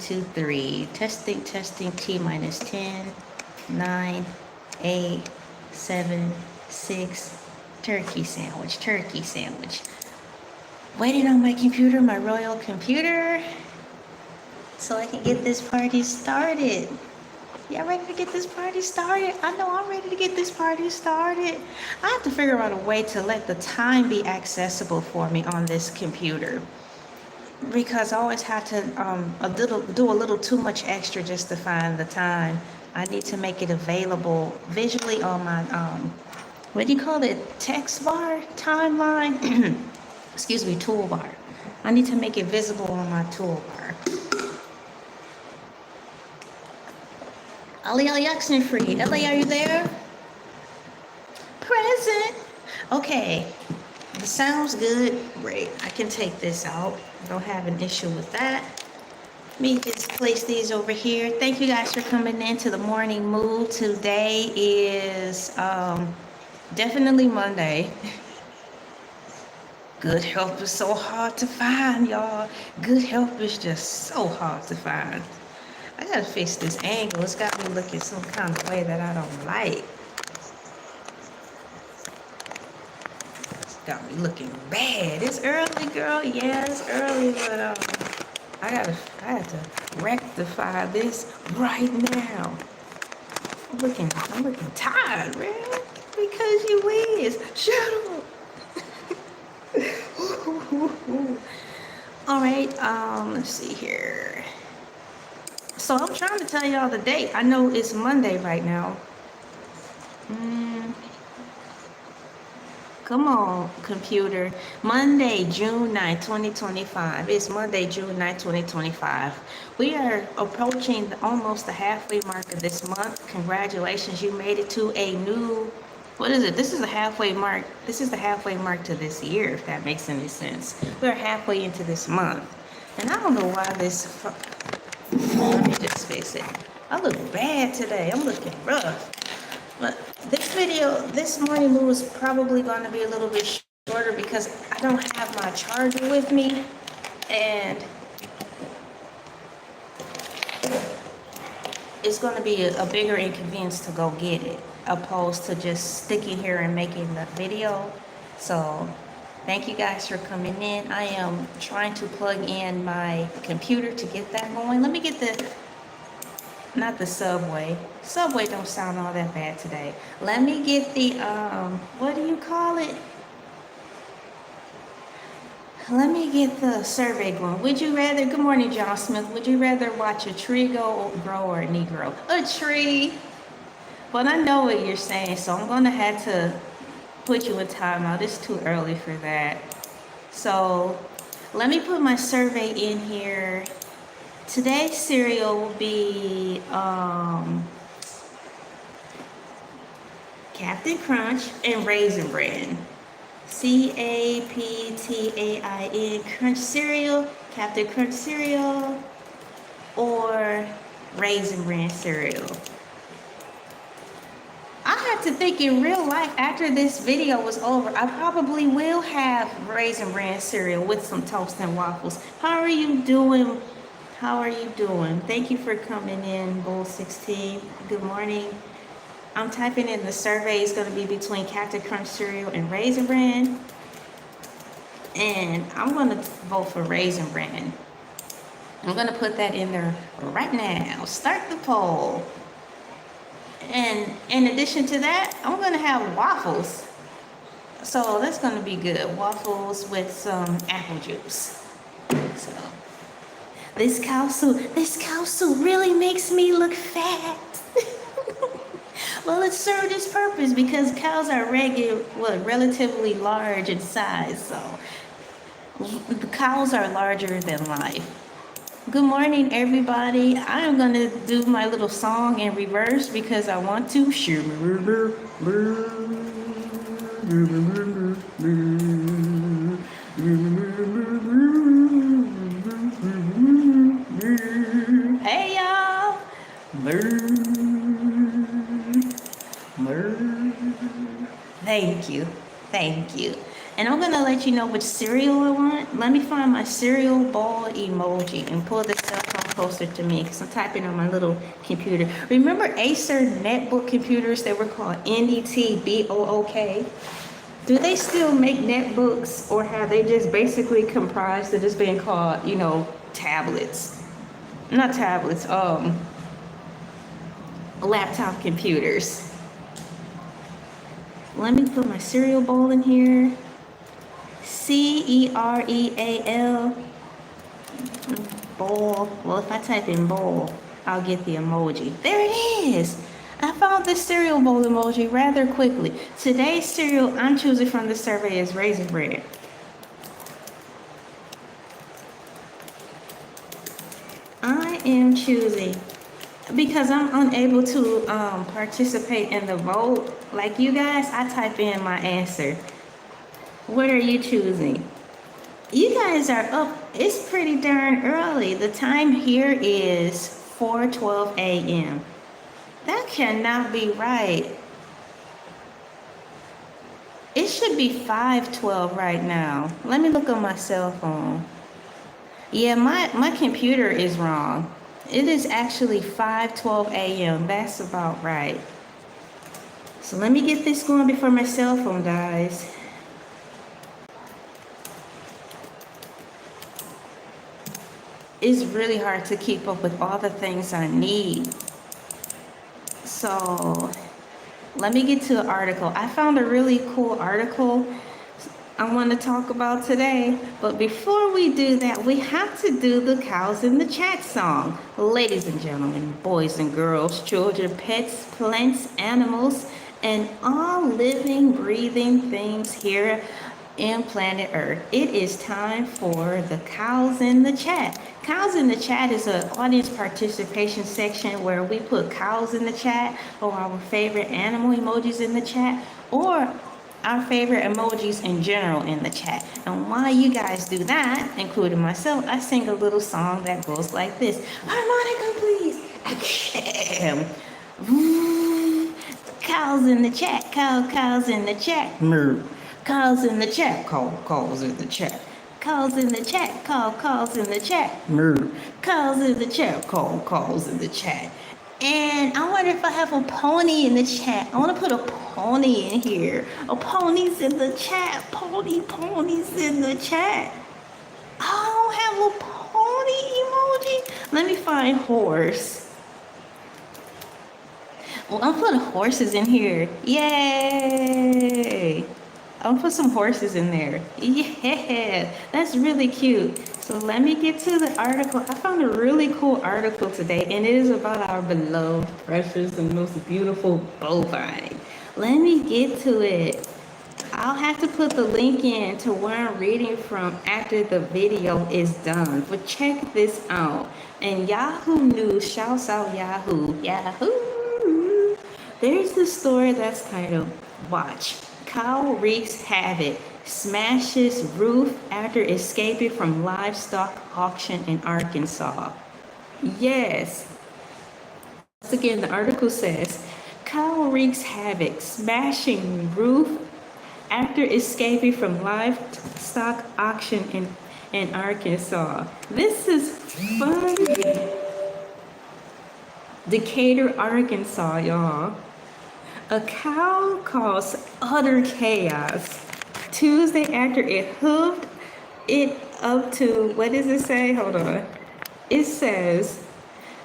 2, 3. Testing, testing, T minus 10, 9, 8, 7, 6. Turkey sandwich, turkey sandwich. Waiting on my computer, my royal computer, so I can get this party started. Y'all ready to get this party started? I know I'm ready to get this party started. I have to figure out a way to let the time be accessible for me on this computer, because I always have to do a little too much extra just to find the time. I need to make it available visually on my what do you call it? Text bar, timeline. Excuse me, toolbar. I need to make it visible on my toolbar. Ali Oxenfree. Elay, are you there? Present. Okay. It sounds good. Great. I can take this out. I don't have an issue with that. Let me just place these over here. Thank you guys for coming into the morning mood. Today is definitely Monday. Good help is so hard to find, y'all. Good help is just so hard to find. I gotta fix this angle. It's got me looking some kind of way that I don't like. It's got me looking bad. It's early, girl. Yeah, it's early, but I have to rectify this right now. I'm looking tired, man. Because you is. Shut up. All right, let's see here. So I'm trying to tell y'all the date. I know it's Monday right now. Come on, computer. Monday, June 9th, 2025. It's Monday, June 9th, 2025. We are approaching almost the halfway mark of this month. Congratulations, you made it to a new, what is it? This is the halfway mark. This is the halfway mark to this year, if that makes any sense. We're halfway into this month. And I don't know why this, let me just fix it. I look bad today. I'm looking rough. But this video, this morning mood is probably going to be a little bit shorter because I don't have my charger with me. And it's going to be a bigger inconvenience to go get it, opposed to just sticking here and making the video. So thank you guys for coming in. I am trying to plug in my computer to get that going. Let me get the, not the Subway. Subway don't sound all that bad today. Let me get the, what do you call it? Let me get the survey going. Would you rather, good morning, John Smith. Would you rather watch a tree grow or a Negro? A tree. But I know what you're saying, so I'm going to have to put you in timeout. It's too early for that. So let me put my survey in here. Today's cereal will be Captain Crunch and Raisin Bran. CAPTAIN Crunch cereal, Captain Crunch cereal, or Raisin Bran cereal. I have to think in real life, after this video was over, I probably will have Raisin Bran cereal with some toast and waffles. How are you doing? How are you doing? Thank you for coming in, Bull 16. Good morning. I'm typing in the survey. It's going to be between Captain Crunch cereal and Raisin Bran. And I'm going to vote for Raisin Bran. I'm going to put that in there right now. Start the poll. And in addition to that, I'm going to have waffles. So that's going to be good. Waffles with some apple juice. So this cow soup really makes me look fat. Well, it served its purpose because cows are relatively large in size. So the cows are larger than life. Good morning, everybody. I am going to do my little song in reverse because I want to. Hey, y'all. Thank you. Thank you. And I'm going to let you know which cereal I want. Let me find my cereal ball emoji and pull this cell phone closer to me because I'm typing on my little computer. Remember Acer netbook computers that were called NETBOOK? Do they still make netbooks, or have they just basically comprised of just being called, you know, tablets? Not tablets, laptop computers. Let me put my cereal bowl in here. CEREAL. Bowl. Well, if I type in bowl, I'll get the emoji. There it is. I found the cereal bowl emoji rather quickly. Today's cereal I'm choosing from the survey is Raisin Bran. I am choosing, because I'm unable to participate in the vote like you guys, I type in my answer. What are you choosing? You guys are up. It's pretty darn early. The time here is 4:12 a.m. That cannot be right. It should be 5:12 right now. Let me look on my cell phone. Yeah, my computer is wrong. It is actually 5:12 a.m. That's about right. So let me get this going before my cell phone dies. It's really hard to keep up with all the things I need. So let me get to the article. I found a really cool article I want to talk about today. But before we do that, we have to do the cows in the chat song. Ladies and gentlemen, boys and girls, children, pets, plants, animals, and all living, breathing things here in planet Earth. It is time for the cows in the chat. Cows in the chat is an audience participation section where we put cows in the chat, or our favorite animal emojis in the chat, or our favorite emojis in general in the chat. And while you guys do that, including myself, I sing a little song that goes like this. Harmonica, please. Ahem. Cows in the chat, cows in the chat. Moo. Calls in the chat, calls in the chat. Calls in the chat, calls in the chat. Moo. Calls in the chat, calls in the chat. And I wonder if I have a pony in the chat. I want to put a pony in here. A pony's in the chat. Pony's in the chat. I don't have a pony emoji. Let me find horse. Well, I'm putting horses in here. Yay! I'll put some horses in there. Yeah, that's really cute. So let me get to the article. I found a really cool article today, and it is about our beloved, precious, and most beautiful bovine. Let me get to it. I'll have to put the link in to where I'm reading from after the video is done. But check this out. And Yahoo News, shouts out Yahoo. There's this story that's titled, Watch. Cow wreaks havoc, smashes roof after escaping from livestock auction in Arkansas. Yes. Once again, the article says, cow wreaks havoc, smashing roof after escaping from livestock auction in Arkansas. This is fun. Decatur, Arkansas, y'all. A cow caused utter chaos Tuesday after it hoofed it up to, what does it say? Hold on. It says,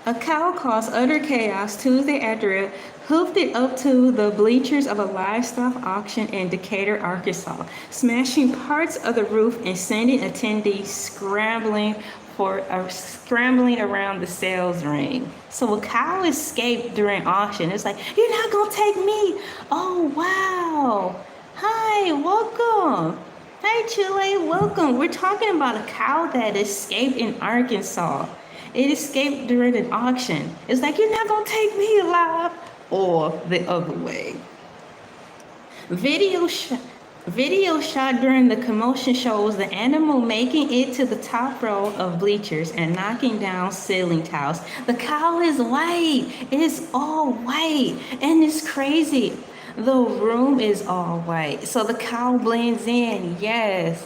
a cow caused utter chaos Tuesday after it hoofed it up to the bleachers of a livestock auction in Decatur, Arkansas, smashing parts of the roof and sending attendees scrambling around the sales ring. So a cow escaped during auction. It's like, you're not gonna take me. Oh, wow. Hi, welcome. Hi, Chile, welcome. We're talking about a cow that escaped in Arkansas. It escaped during an auction. It's like, you're not gonna take me alive, or the other way. Video shot during the commotion shows the animal making it to the top row of bleachers and knocking down ceiling tiles. The cow is white. It is all white. And it's crazy. The room is all white. So the cow blends in. Yes.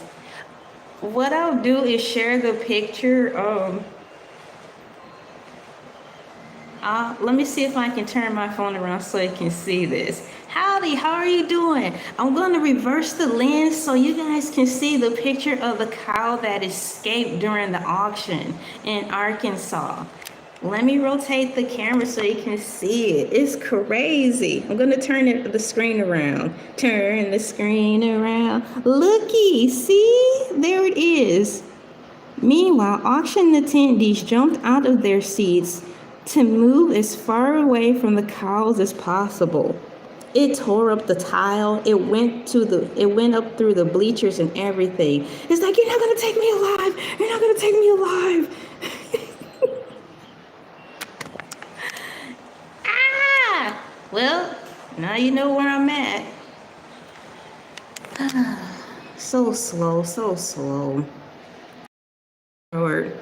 What I'll do is share the picture Let me see if I can turn my phone around so you can see this. Howdy, how are you doing? I'm going to reverse the lens so you guys can see the picture of the cow that escaped during the auction in Arkansas. Let me rotate the camera so you can see it. It's crazy. I'm going to turn the screen around. Turn the screen around. Looky, see? There it is. Meanwhile, auction attendees jumped out of their seats to move as far away from the cows as possible. It tore up the tile. It went up through the bleachers and everything. It's like, you're not gonna take me alive. You're not gonna take me alive. Well, now you know where I'm at. So slow, so slow. Lord.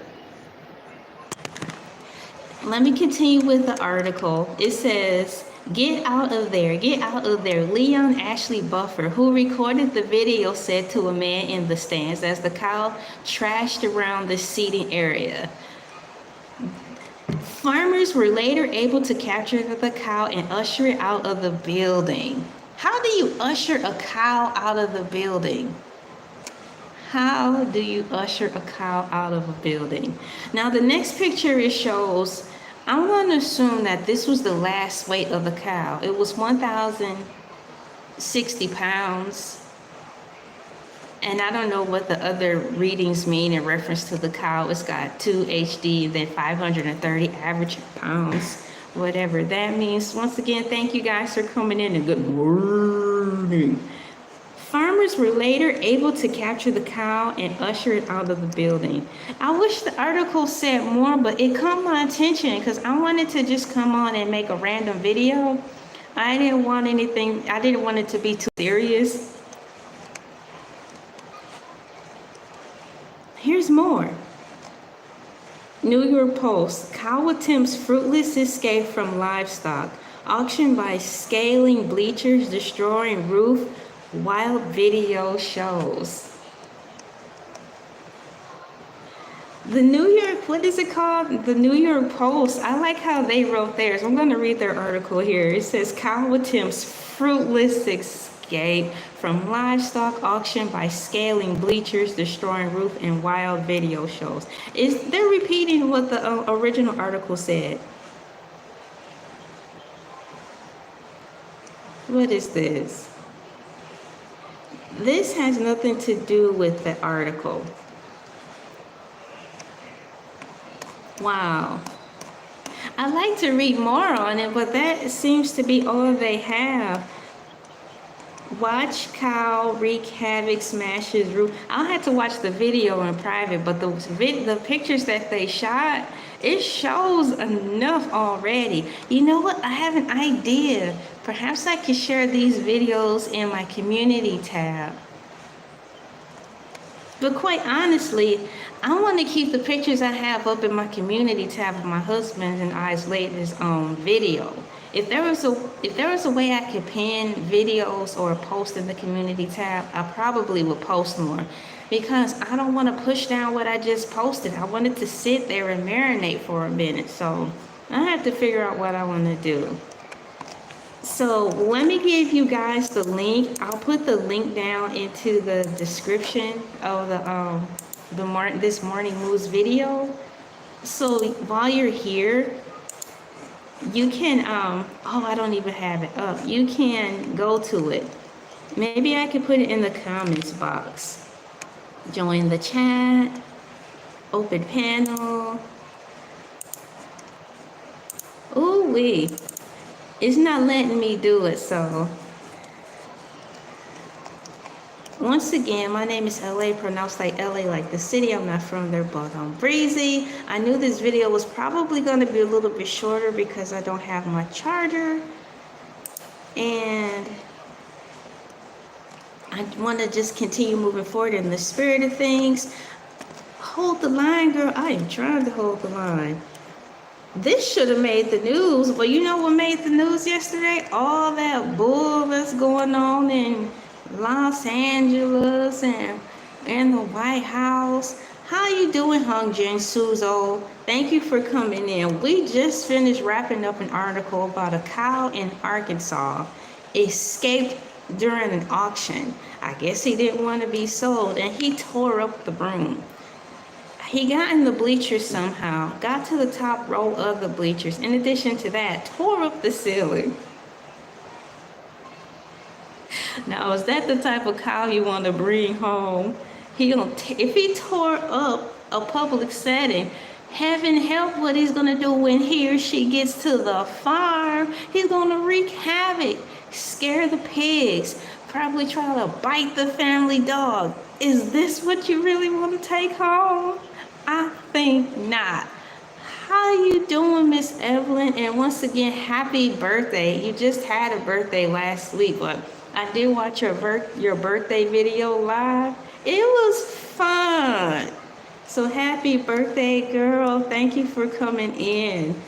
Let me continue with the article. It says, get out of there, get out of there. Leon Ashley Buffer, who recorded the video, said to a man in the stands as the cow trashed around the seating area. Farmers were later able to capture the cow and usher it out of the building. How do you usher a cow out of the building? How do you usher a cow out of a building? Now the next picture it shows, I'm going to assume that this was the last weight of the cow. It was 1,060 pounds. And I don't know what the other readings mean in reference to the cow. It's got 2 HD, then 530 average pounds, whatever that means. Once again, thank you guys for coming in and good morning. Farmers were later able to capture the cow and usher it out of the building. I wish the article said more, but it caught my attention because I wanted to just come on and make a random video. I didn't want it to be too serious. Here's more. New York Post, cow attempts fruitless escape from livestock. Auction by scaling bleachers, destroying roof. Wild video shows. The New York, what is it called? The New York Post. I like how they wrote theirs. I'm going to read their article here. It says, cow attempts fruitless escape from livestock auction by scaling bleachers, destroying roof, and wild video shows. They're repeating what the original article said. What is this? This has nothing to do with the article. Wow. I'd like to read more on it, but that seems to be all they have. Watch cow wreak havoc, smashes roof. I'll have to watch the video in private, but the pictures that they shot, it shows enough already. You know what? I have an idea. Perhaps I could share these videos in my community tab. But quite honestly, I want to keep the pictures I have up in my community tab of my husband and I's latest video. If there was a way I could pin videos or post in the community tab, I probably would post more, because I don't want to push down what I just posted. I wanted to sit there and marinate for a minute. So I have to figure out what I want to do. So let me give you guys the link. I'll put the link down into the description of this morning news video. So while you're here, you can, I don't even have it up. You can go to it. Maybe I could put it in the comments box. Join the chat, open panel. Ooh-wee. It's not letting me do it, so. Once again, my name is LA, pronounced like LA, like the city. I'm not from there, but I'm breezy. I knew this video was probably going to be a little bit shorter because I don't have my charger. And I want to just continue moving forward in the spirit of things. Hold the line, girl. I am trying to hold the line. This should have made the news, but you know what made the news yesterday? All that bull that's going on in Los Angeles and in the White House. How you doing, Hung Jin Suzo? Thank you for coming in. We just finished wrapping up an article about a cow in Arkansas escaped during an auction. I guess he didn't want to be sold and he tore up the broom. He got in the bleachers somehow, got to the top row of the bleachers. In addition to that, tore up the ceiling. Now, is that the type of cow you want to bring home? If he tore up a public setting, heaven help what he's gonna do when he or she gets to the farm. He's gonna wreak havoc, scare the pigs, probably try to bite the family dog. Is this what you really want to take home? I think not. How you doing, Miss Evelyn? And once again, happy birthday. You just had a birthday last week, but I did watch your birthday video live. It was fun. So happy birthday, girl. Thank you for coming in.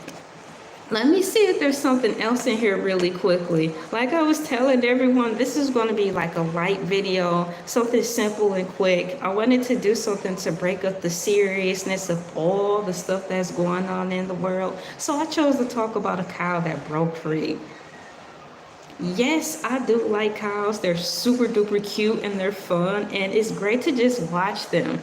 Let me see if there's something else in here really quickly. Like I was telling everyone, this is going to be like a light video, something simple and quick. I wanted to do something to break up the seriousness of all the stuff that's going on in the world. So I chose to talk about a cow that broke free. Yes, I do like cows. They're super duper cute and they're fun, and it's great to just watch them.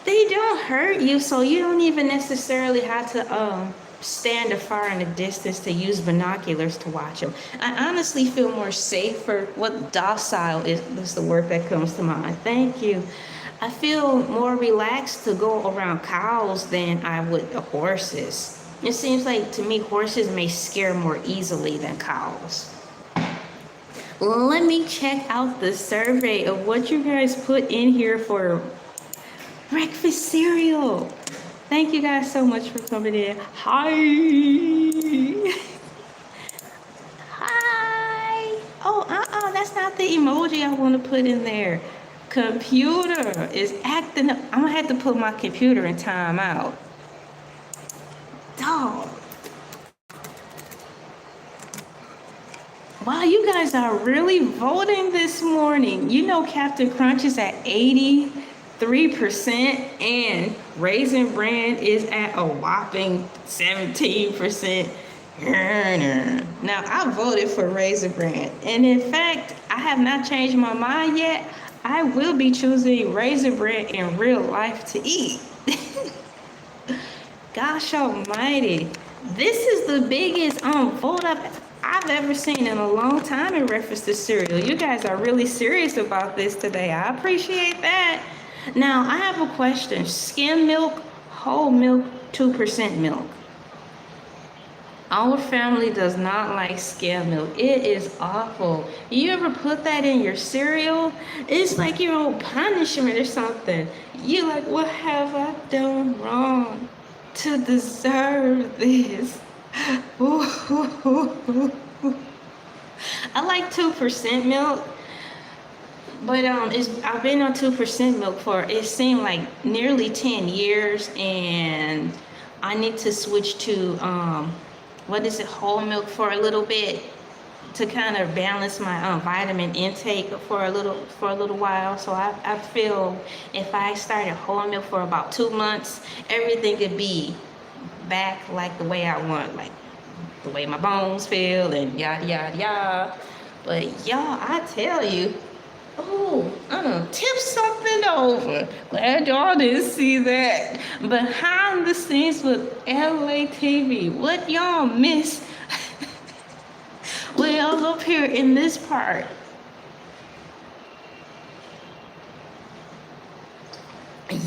They don't hurt you, so you don't even necessarily have to stand afar in the distance to use binoculars to watch them. I honestly feel more safer. What docile is the word that comes to mind. Thank you. I feel more relaxed to go around cows than I would the horses. It seems like to me horses may scare more easily than cows. Let me check out the survey of what you guys put in here for breakfast cereal. Thank you guys so much for coming in. Hi. Hi. Oh, that's not the emoji I want to put in there. Computer is acting up. I'm going to have to put my computer in timeout. Dog. Wow, you guys are really voting this morning. You know Captain Crunch is at 83% and Raisin Bran is at a whopping 17%. Now, I voted for Raisin Bran. And in fact, I have not changed my mind yet. I will be choosing Raisin Bran in real life to eat. Gosh almighty. This is the biggest vote I've ever seen in a long time in reference to cereal. You guys are really serious about this today. I appreciate that. Now, I have a question. Skim milk, whole milk, 2% milk. Our family does not like skim milk. It is awful. You ever put that in your cereal? It's like your own punishment or something. You're like, what have I done wrong to deserve this? I like 2% milk, but I've been on 2% milk for it seemed like nearly 10 years, and I need to switch to whole milk for a little bit to kind of balance my vitamin intake for a little while. So I feel if I started whole milk for about 2 months, everything could be back like the way I want, like the way my bones feel and yada yada yada. But y'all, I tell you, oh, I done tipped something over. Glad y'all didn't see that. Behind the scenes with Elay TV, what y'all miss? Well, up here in this part.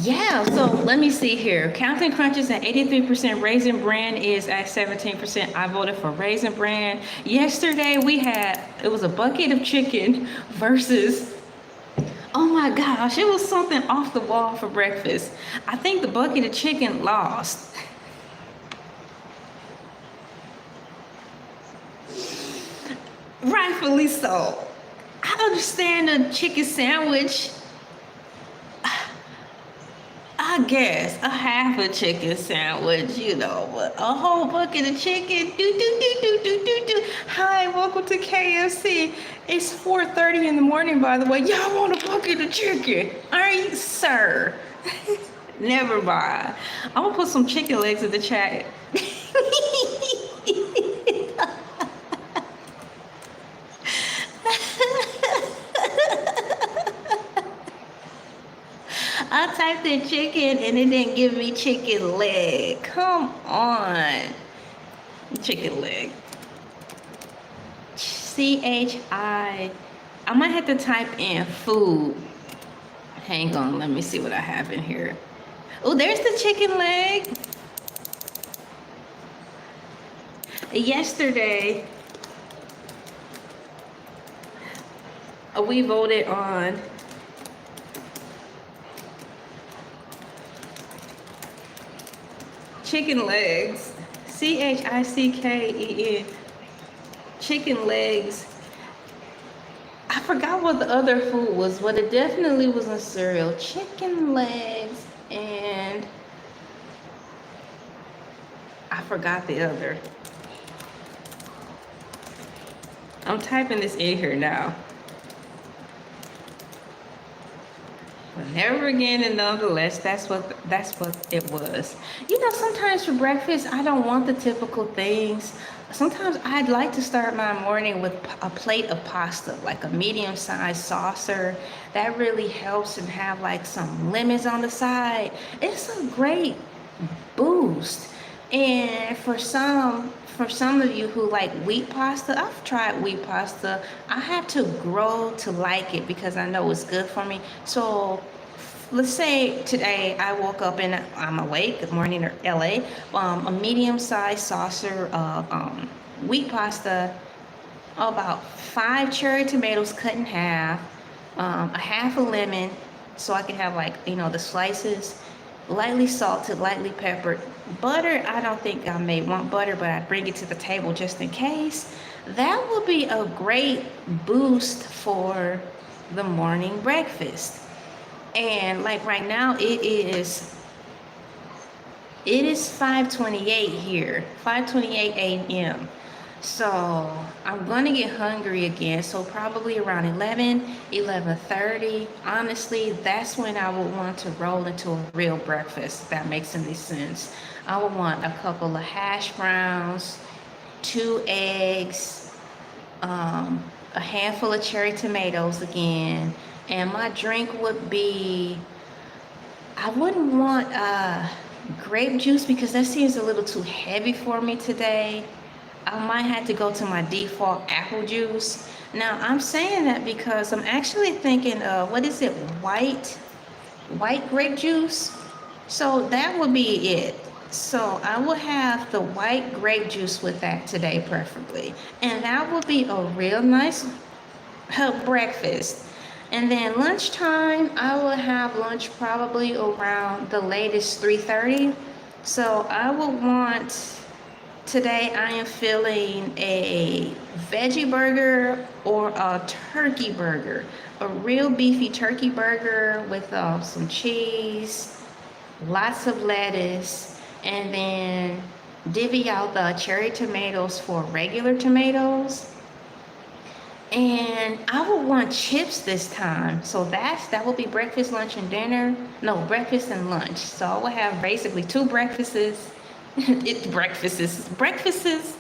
Yeah, so let me see here. Captain Crunch is at 83%. Raisin Bran is at 17%. I voted for Raisin Bran. Yesterday it was a bucket of chicken versus, oh my gosh, it was something off the wall for breakfast. I think the bucket of chicken lost. Rightfully so. I understand a chicken sandwich. I guess a half a chicken sandwich, but a whole bucket of chicken. Hi, welcome to KFC. It's 4:30 in the morning, by the way. Y'all want a bucket of chicken? All right, sir. Never mind. I'm gonna put some chicken legs in the chat. I typed in chicken and it didn't give me chicken leg. Come on. Chicken leg. I might have to type in food. Hang on, let me see what I have in here. Oh, there's the chicken leg. Yesterday, we voted on chicken legs. CHICKEN. Chicken legs. I forgot what the other food was, but it definitely was a cereal. Chicken legs and I forgot the other. I'm typing this in here now. But never again and nonetheless, that's what it was. You know, sometimes for breakfast, I don't want the typical things. Sometimes I'd like to start my morning with a plate of pasta, like a medium-sized saucer. That really helps, and have like some lemons on the side. It's a great boost. And for some of you who like wheat pasta, I've tried wheat pasta. I have to grow to like it because I know it's good for me. So let's say today I woke up and I'm awake. Good morning, LA. A medium-sized saucer of wheat pasta, about 5 cherry tomatoes cut in half, a half a lemon, so I can have, like, you know, the slices, lightly salted, lightly peppered. Butter, I don't think I may want butter, but I bring it to the table just in case. That will be a great boost for the morning breakfast. And like right now, it is 5:28 here, 5:28 a.m. So I'm gonna get hungry again. So probably around 11:30. Honestly, that's when I would want to roll into a real breakfast, if that makes any sense. I would want a couple of hash browns, 2 eggs, a handful of cherry tomatoes again. And my drink would be, I wouldn't want grape juice because that seems a little too heavy for me today. I might have to go to my default apple juice. Now, I'm saying that because I'm actually thinking of, what is it, white grape juice? So that would be it. So I will have the white grape juice with that today, preferably. And that will be a real nice breakfast. And then lunchtime, I will have lunch probably around the latest 3:30. So I will want, today I am feeling a veggie burger or a turkey burger. A real beefy turkey burger with some cheese, lots of lettuce, and then divvy out the cherry tomatoes for regular tomatoes. And I would want chips this time. So that will be breakfast, lunch, and dinner. No, breakfast and lunch. So I will have basically 2 breakfasts. Breakfasts,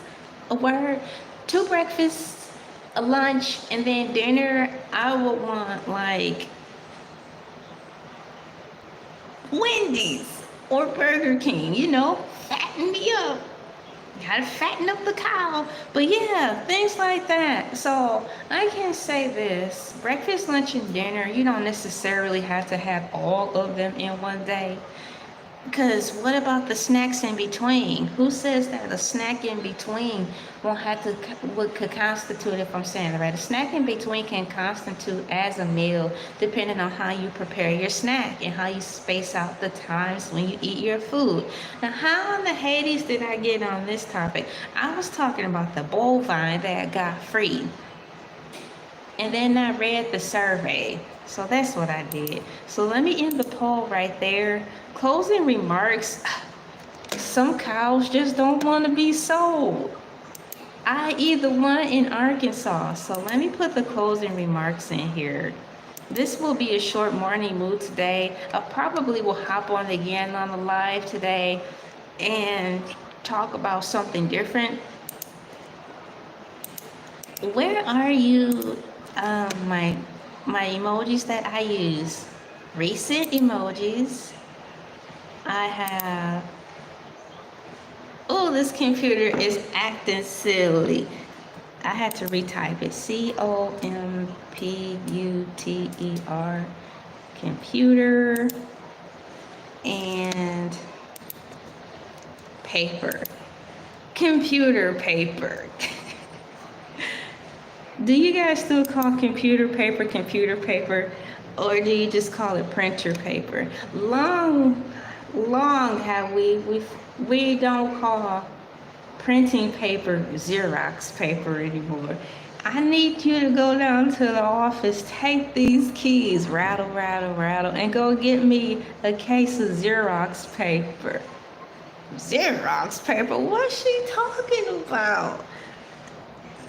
a word. 2 breakfasts, a lunch, and then dinner. I would want like Wendy's or Burger King, you know, fatten me up. Gotta fatten up the cow. But yeah, things like that. So I can say this: breakfast, lunch, and dinner, you don't necessarily have to have all of them in one day. Because what about the snacks in between? Who says that a snack in between could constitute, if I'm saying it right, a snack in between can constitute as a meal, depending on how you prepare your snack and how you space out the times when you eat your food. Now, how in the Hades did I get on this topic? I was talking about the bovine that got free. And then I read the survey. So that's what I did. So let me end the poll right there. Closing remarks. Some cows just don't want to be sold. I.e. the one in Arkansas. So let me put the closing remarks in here. This will be a short morning mood today. I probably will hop on again on the live today and talk about something different. Where are you? My emojis that I use. Recent emojis. I have. Oh, this computer is acting silly. I had to retype it. COMPUTER. Computer and paper. Computer paper. Do you guys still call computer paper, or do you just call it printer paper? Long have we don't call printing paper Xerox paper anymore. I need you to go down to the office, take these keys, rattle, rattle, rattle, and go get me a case of Xerox paper. Xerox paper? What's she talking about?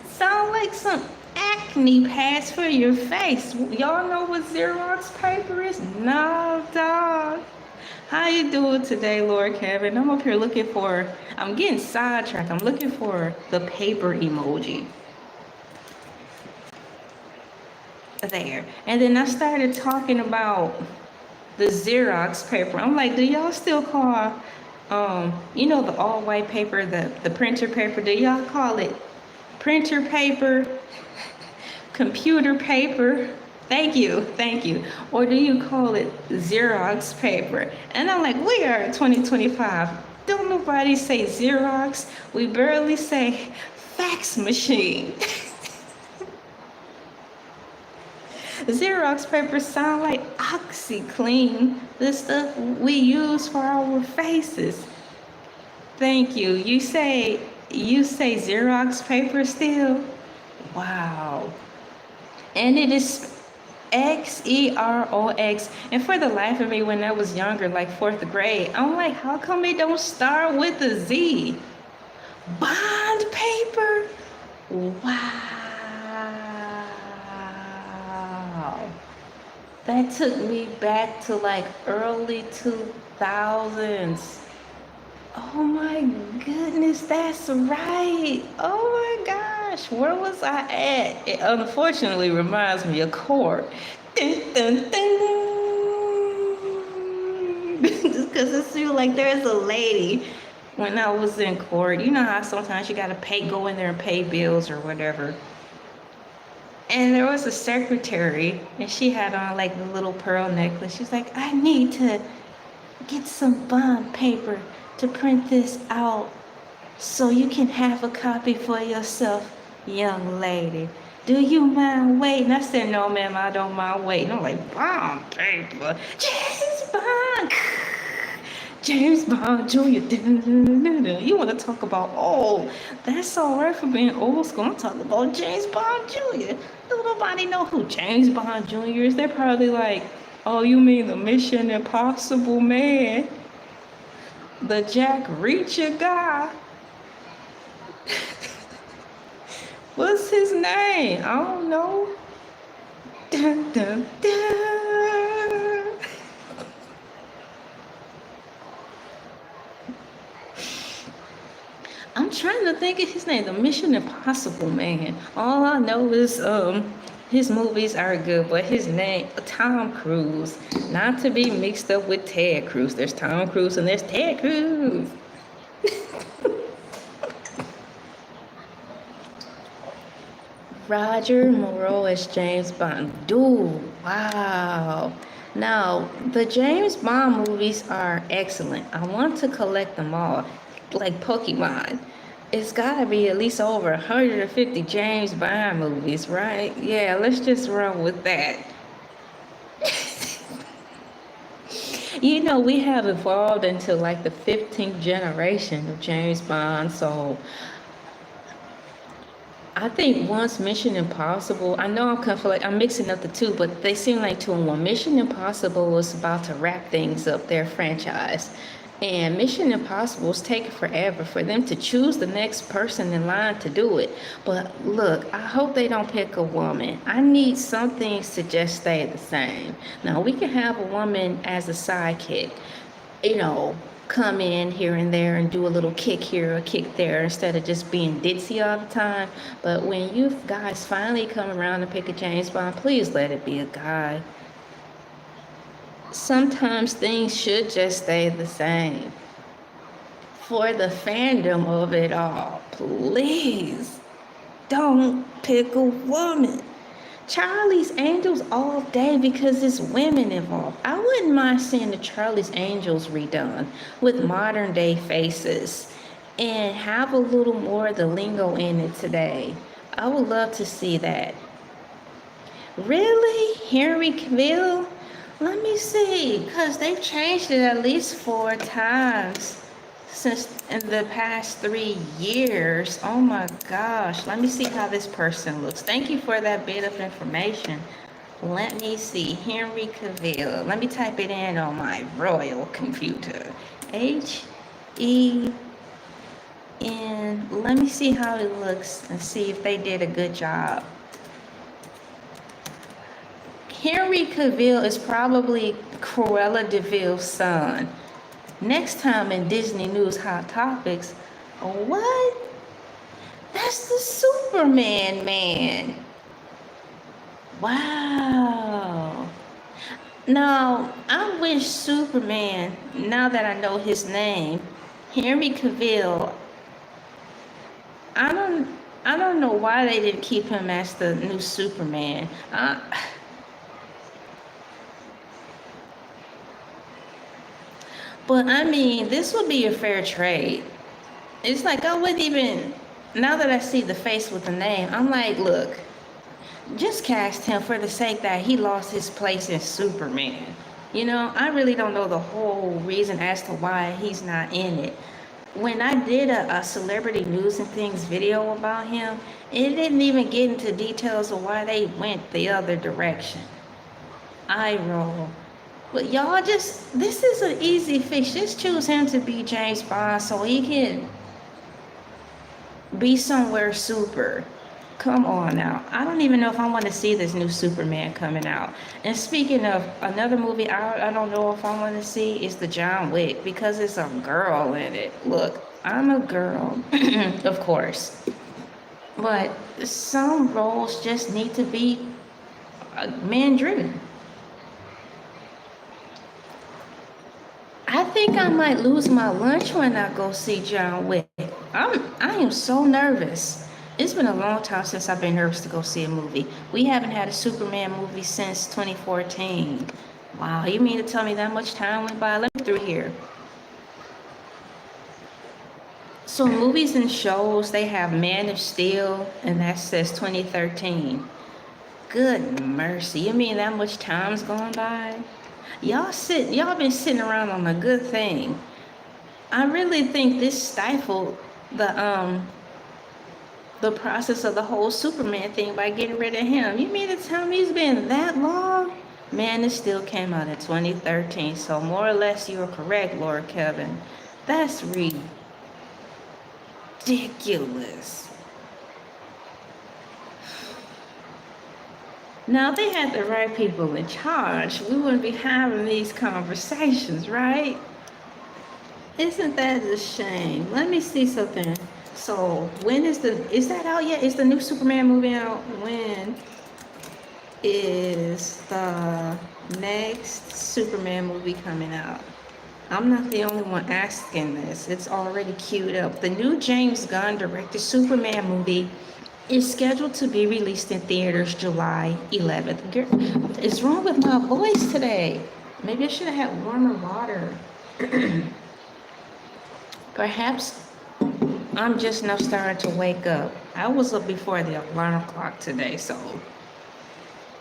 Sound like some acne pads for your face. Y'all know what Xerox paper is? No, dog. How you doing today, Lord Kevin? I'm up here looking for, I'm getting sidetracked. I'm looking for the paper emoji. There. And then I started talking about the Xerox paper. I'm like, do y'all still call, you know, the all white paper, the printer paper? Do y'all call it printer paper, computer paper? Thank you. Or do you call it Xerox paper? And I'm like, we are in 2025. Don't nobody say Xerox. We barely say fax machine. Xerox paper sound like OxyClean, the stuff we use for our faces. Thank you. You say Xerox paper still? Wow. And it is Xerox. And for the life of me, when I was younger, like 4th grade, I'm like, how come it don't start with a Z? Bond paper? Wow. That took me back to like early 2000s. Oh my goodness, that's right. Oh my gosh, where was I at? It unfortunately reminds me of court. Dun, dun, dun. Just because it feels like there's a lady when I was in court. You know how sometimes you gotta go in there and pay bills or whatever. And there was a secretary, and she had on like the little pearl necklace. She's like, I need to get some bond paper to print this out so you can have a copy for yourself, young lady. Do you mind waiting? I said, no, ma'am, I don't mind waiting. I'm like, bond paper? James Bond! James Bond Jr. You want to talk about old? That's all right for being old school. I'm talking about James Bond Jr. Do nobody know who James Bond Jr. is? They're probably like, oh, you mean the Mission Impossible man? The Jack Reacher guy? What's his name? I don't know. Dun, dun, dun. I'm trying to think of his name, the Mission Impossible man. All I know is his movies are good, but his name, Tom Cruise, not to be mixed up with Ted Cruz. There's Tom Cruise and there's Ted Cruz. Roger Moore as James Bond. Dude, wow. Now, the James Bond movies are excellent. I want to collect them all, like Pokemon. It's gotta be at least over 150 James Bond movies, right? Yeah, let's just run with that. You know, we have evolved into like the 15th generation of James Bond, so I think once Mission Impossible, I know I'm mixing up the two, but they seem like two in one. Mission Impossible was about to wrap things up, their franchise. And Mission Impossible is taking forever for them to choose the next person in line to do it. But look, I hope they don't pick a woman. I need some things to just stay the same. Now, we can have a woman as a sidekick, you know, come in here and there and do a little kick here or kick there instead of just being ditzy all the time. But when you guys finally come around and pick a James Bond, please let it be a guy. Sometimes things should just stay the same. For the fandom of it all, please don't pick a woman. Charlie's Angels all day because it's women involved. I wouldn't mind seeing the Charlie's Angels redone with modern day faces and have a little more of the lingo in it today. I would love to see that. Really? Henry Cavill? Let me see, because they've changed it at least 4 times since in the past 3 years. Oh my gosh. Let me see how this person looks. Thank you for that bit of information. Let me see. Henry Cavill. Let me type it in on my royal computer. H-E-N. Let me see how it looks and see if they did a good job. Henry Cavill is probably Cruella de Vil's son. Next time in Disney News Hot Topics, what? That's the Superman man. Wow. Now, I wish Superman, now that I know his name, Henry Cavill, I don't know why they didn't keep him as the new Superman. But I mean, this would be a fair trade. It's like I wouldn't even, now that I see the face with the name, I'm like, look, just cast him for the sake that he lost his place in Superman. You know, I really don't know the whole reason as to why he's not in it. When I did a celebrity news and things video about him, it didn't even get into details of why they went the other direction. I roll. But y'all just, this is an easy fix. Just choose him to be James Bond so he can be somewhere super. Come on now. I don't even know if I want to see this new Superman coming out. And speaking of another movie I don't know if I want to see is the John Wick because it's a girl in it. Look, I'm a girl, of course. But some roles just need to be man-driven. I think I might lose my lunch when I go see John Wick. I am so nervous. It's been a long time since I've been nervous to go see a movie. We haven't had a Superman movie since 2014. Wow, you mean to tell me that much time went by? Let me through here. So movies and shows, they have Man of Steel, and that says 2013. Good mercy, you mean that much time's gone by? Y'all been sitting around on a good thing. I really think this stifled the process of the whole Superman thing by getting rid of him. You mean to tell me it's been that long? Man, it still came out in 2013, so more or less you're correct, Lord Kevin. That's ridiculous. Now, if they had the right people in charge, we wouldn't be having these conversations, right? Isn't that a shame? Let me see something. So, when is that out yet? Is the new Superman movie out? When is the next Superman movie coming out? I'm not the only one asking this. It's already queued up. The new James Gunn directed Superman movie is scheduled to be released in theaters July 11th. Girl, what is wrong with my voice today? Maybe I should have had warmer water. Perhaps I'm just now starting to wake up. I was up before the alarm clock today, so.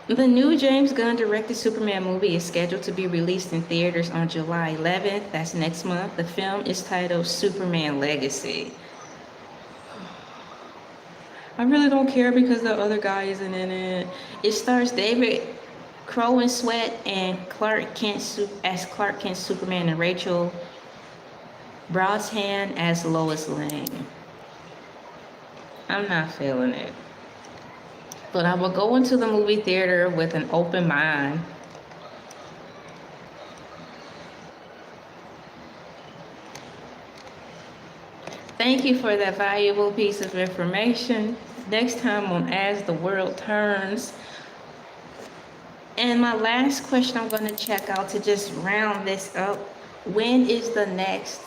The new James Gunn directed Superman movie is scheduled to be released in theaters on July 11th. That's next month. The film is titled Superman Legacy. I really don't care because the other guy isn't in it. It stars David Crow and Sweat and Clark Kent as Clark Kent Superman and Rachel Brosnan as Lois Lane. I'm not feeling it. But I will go into the movie theater with an open mind. Thank you for that valuable piece of information. Next time on As the World Turns. And my last question I'm going to check out to just round this up. When is the next,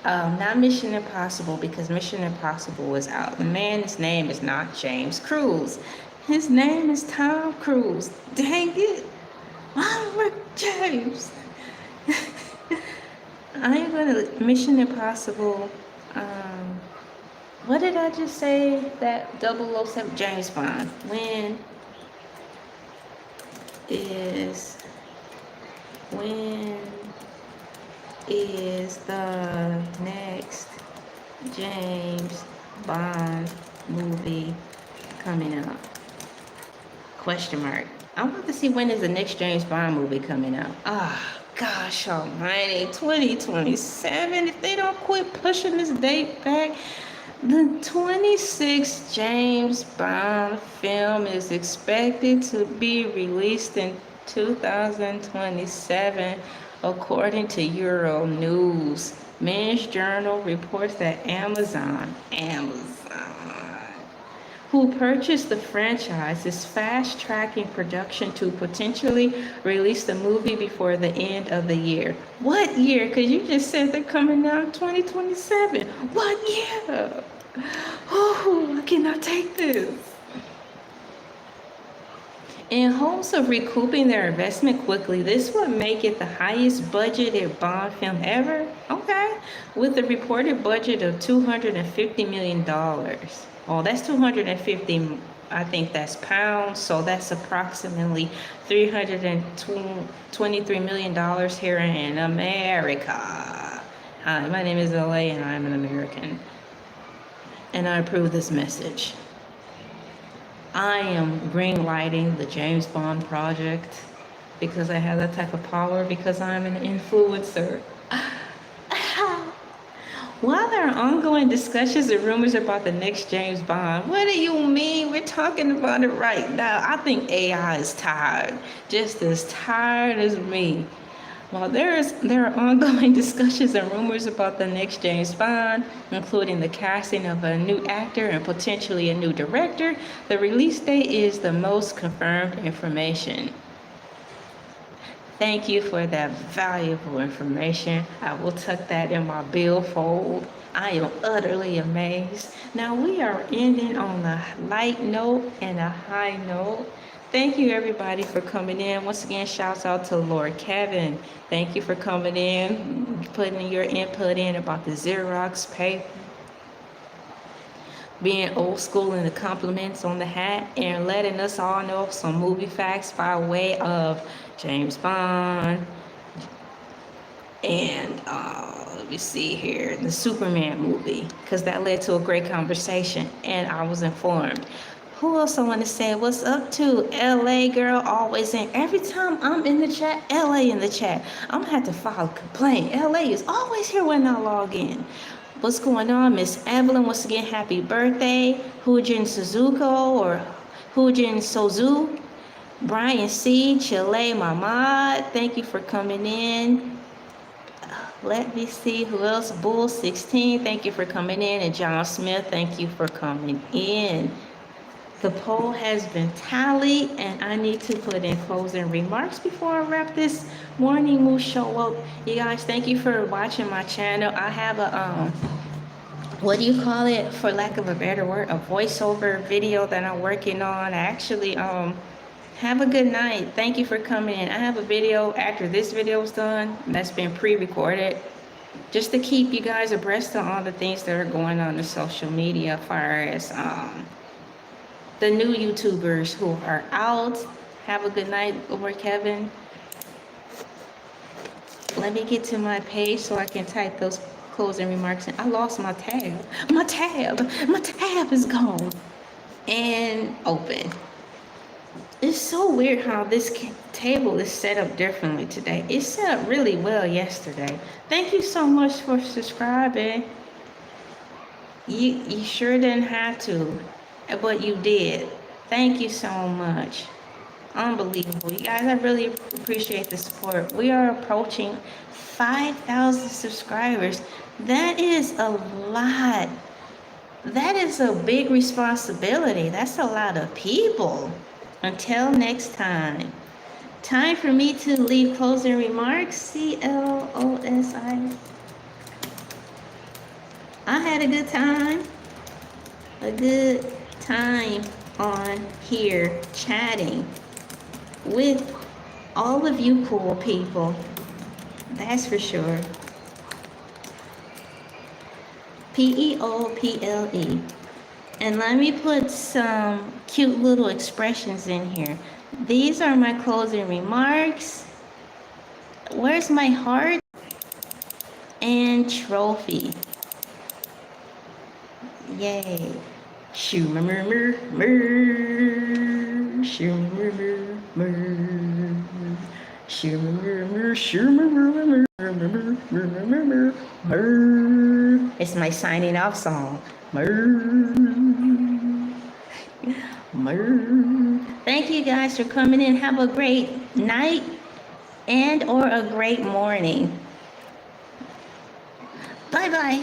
not Mission Impossible, because Mission Impossible is out. The man's name is not James Cruise. His name is Tom Cruise. Dang it. Oliver James. I'm going to, Mission Impossible, what did I just say? That 007, James Bond. When is the next James Bond movie coming out? Question mark. I want to see when is the next James Bond movie coming out. Gosh almighty, 2027. If they don't quit pushing this date back, the 26th James Bond film is expected to be released in 2027, according to Euro News. Men's Journal reports that Amazon, who purchased the franchise, is fast-tracking production to potentially release the movie before the end of the year. What year? Because you just said they're coming out in 2027. What year? Oh, I cannot take this. In hopes of recouping their investment quickly, this would make it the highest budgeted Bond film ever. Okay, with a reported budget of $250 million. Oh, that's 250, I think that's pounds, so that's approximately $323 million here in America. Hi, my name is Elay and I'm an American. And I approve this message. I am green-lighting the James Bond project because I have that type of power, because I'm an influencer. While there are ongoing discussions and rumors about the next James Bond, what do you mean? We're talking about it right now. I think AI is tired, just as tired as me. While there are ongoing discussions and rumors about the next James Bond, including the casting of a new actor and potentially a new director, the release date is the most confirmed information. Thank you for that valuable information. I will tuck that in my billfold. I am utterly amazed. Now we are ending on a light note and a high note. Thank you everybody for coming in. Once again, shouts out to Lord Kevin. Thank you for coming in, putting your input in about the Xerox paper, being old school in the compliments on the hat, and letting us all know some movie facts by way of James Bond and let me see here, the Superman movie, because that led to a great conversation and I was informed. Who else I want to say what's up to? LA girl, always in. Every time I'm in the chat, LA in the chat. I'm gonna have to file a complaint. LA is always here when I log in. What's going on, Miss Evelyn? Once again, happy birthday. Hujin Suzuko or Hujin Sozu. Brian C. Chile Mamad, thank you for coming in. Let me see who else. Bull 16, thank you for coming in. And John Smith, thank you for coming in. The poll has been tallied, and I need to put in closing remarks before I wrap this morning moose show up. You guys, thank you for watching my channel. I have a what do you call it, for lack of a better word, a voiceover video that I'm working on. I actually have a good night. Thank you for coming in. I have a video after this video is done that's been pre-recorded, just to keep you guys abreast of all the things that are going on in social media as far as the new YouTubers who are out. Have a good night, Lord Kevin. Let me get to my page so I can type those closing remarks in. I lost my tab. My tab is gone. And open. It's so weird how this table is set up differently today. It's set up really well yesterday. Thank you so much for subscribing. You sure didn't have to, but you did. Thank you so much. Unbelievable. You guys, I really appreciate the support. We are approaching 5,000 subscribers. That is a lot. That is a big responsibility. That's a lot of people. Until next time. Time for me to leave closing remarks. CLOSI. I had a good time. A good time on here chatting with all of you cool people. That's for sure. PEOPLE. And let me put some cute little expressions in here. These are my closing remarks. Where's my heart? And trophy. Yay. Shoo-mer-mer-mer. Shoo-mer-mer-mer. Shoo-mer-mer-mer. Shoo-mer-mer-mer. It's my signing off song. Thank you guys for coming in. Have a great night and or a great morning. Bye-bye.